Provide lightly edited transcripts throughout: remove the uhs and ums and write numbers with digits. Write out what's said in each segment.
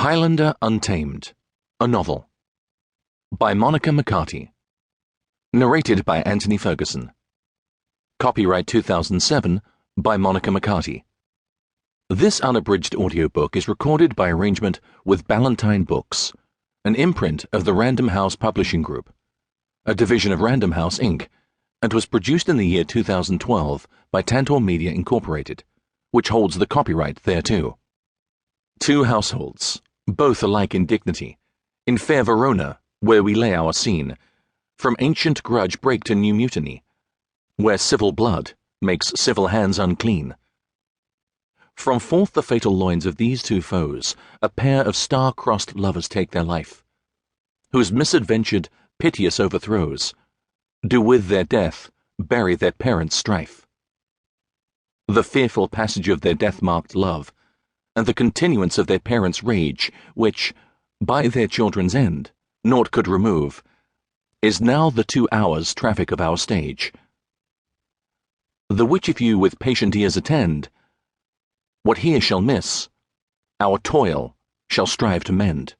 Highlander Untamed, a novel. By McCarty. Narrated by Antony Ferguson. Copyright 2007 by McCarty. This unabridged audiobook is recorded by arrangement with Ballantine Books, an imprint of the Random House Publishing Group, a division of Random House, Inc., and was produced in the year 2012 by Tantor Media Incorporated, which holds the copyright thereto. Two households, both alike in dignity, in fair Verona, where we lay our scene, from ancient grudge break to new mutiny, where civil blood makes civil hands unclean. From forth the fatal loins of these two foes, a pair of star-crossed lovers take their life, whose misadventured, piteous overthrows do with their death bury their parents' strife. The fearful passage of their death-marked love, and the continuance of their parents' rage, which, by their children's end, naught could remove, is now the 2 hours' traffic of our stage. The which if you with patient ears attend, what here shall miss, our toil shall strive to mend.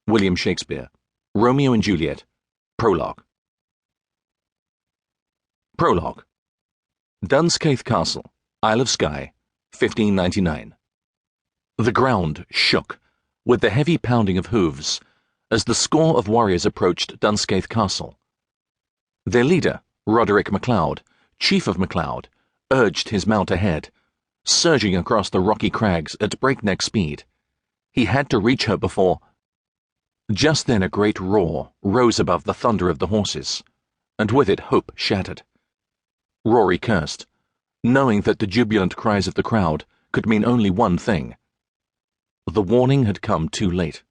William Shakespeare, Romeo and Juliet, Prologue. Prologue. Dunscaith Castle, Isle of Skye, 1599. The ground shook with the heavy pounding of hooves as the score of warriors approached Dunscaith Castle. Their leader, Rory MacLeod, Chief of MacLeod, urged his mount ahead, surging across the rocky crags at breakneck speed. He had to reach her before. Just then a great roar rose above the thunder of the horses, and with it hope shattered. Rory cursed, knowing that the jubilant cries of the crowd could mean only one thing. The warning had come too late.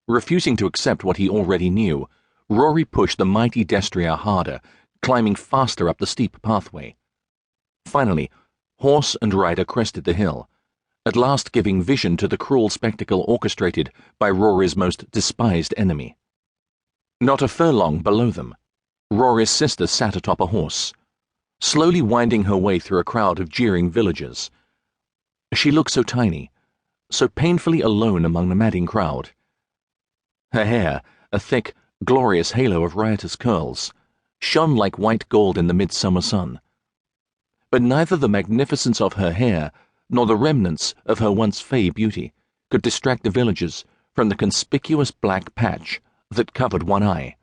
Refusing to accept what he already knew, Rory pushed the mighty destrier harder, climbing faster up the steep pathway. Finally, horse and rider crested the hill, at last giving vision to the cruel spectacle orchestrated by Rory's most despised enemy. Not a furlong below them, Rory's sister sat atop a horse, slowly winding her way through a crowd of jeering villagers. She looked so tiny, so painfully alone among the madding crowd. Her hair, a thick, glorious halo of riotous curls, shone like white gold in the midsummer sun. But neither the magnificence of her hair nor the remnants of her once fey beauty could distract the villagers from the conspicuous black patch that covered one eye.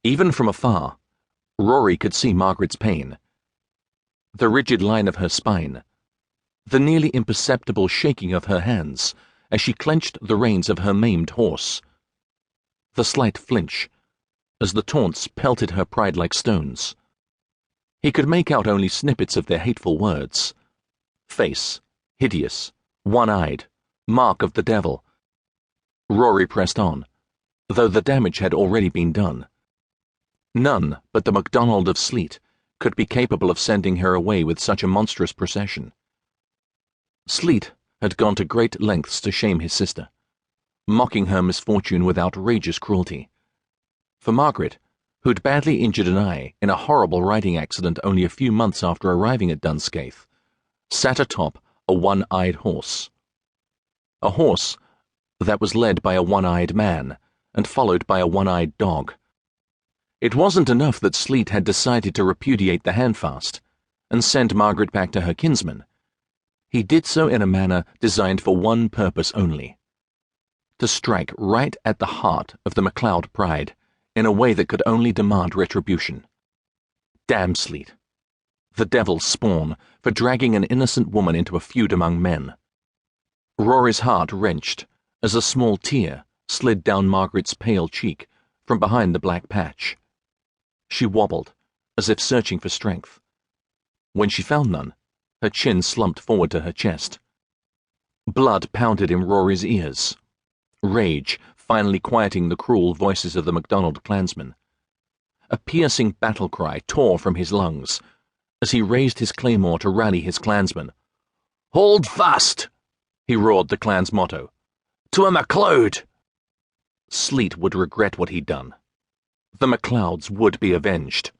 Even from afar, Rory could see Margaret's pain. The rigid line of her spine, the nearly imperceptible shaking of her hands as she clenched the reins of her maimed horse, the slight flinch as the taunts pelted her pride like stones. He could make out only snippets of their hateful words. Face, hideous, one-eyed, mark of the devil. Rory pressed on, though the damage had already been done. None but the MacDonald of Sleat could be capable of sending her away with such a monstrous procession. Sleat had gone to great lengths to shame his sister, mocking her misfortune with outrageous cruelty. For Margaret, who'd badly injured an eye in a horrible riding accident only a few months after arriving at Dunscaith, sat atop a one-eyed horse. A horse that was led by a one-eyed man and followed by a one-eyed dog. It wasn't enough that Sleat had decided to repudiate the handfast and send Margaret back to her kinsman. He did so in a manner designed for one purpose only: to strike right at the heart of the MacLeod pride in a way that could only demand retribution. Damn Sleat, the devil's spawn, for dragging an innocent woman into a feud among men. Rory's heart wrenched as a small tear slid down Margaret's pale cheek from behind the black patch. She wobbled, as if searching for strength. When she found none, her chin slumped forward to her chest. Blood pounded in Rory's ears, rage finally quieting the cruel voices of the MacDonald clansmen. A piercing battle cry tore from his lungs as he raised his claymore to rally his clansmen. "Hold fast!" he roared the clan's motto. "To a MacLeod!" Sleat would regret what he'd done. The MacLeods would be avenged.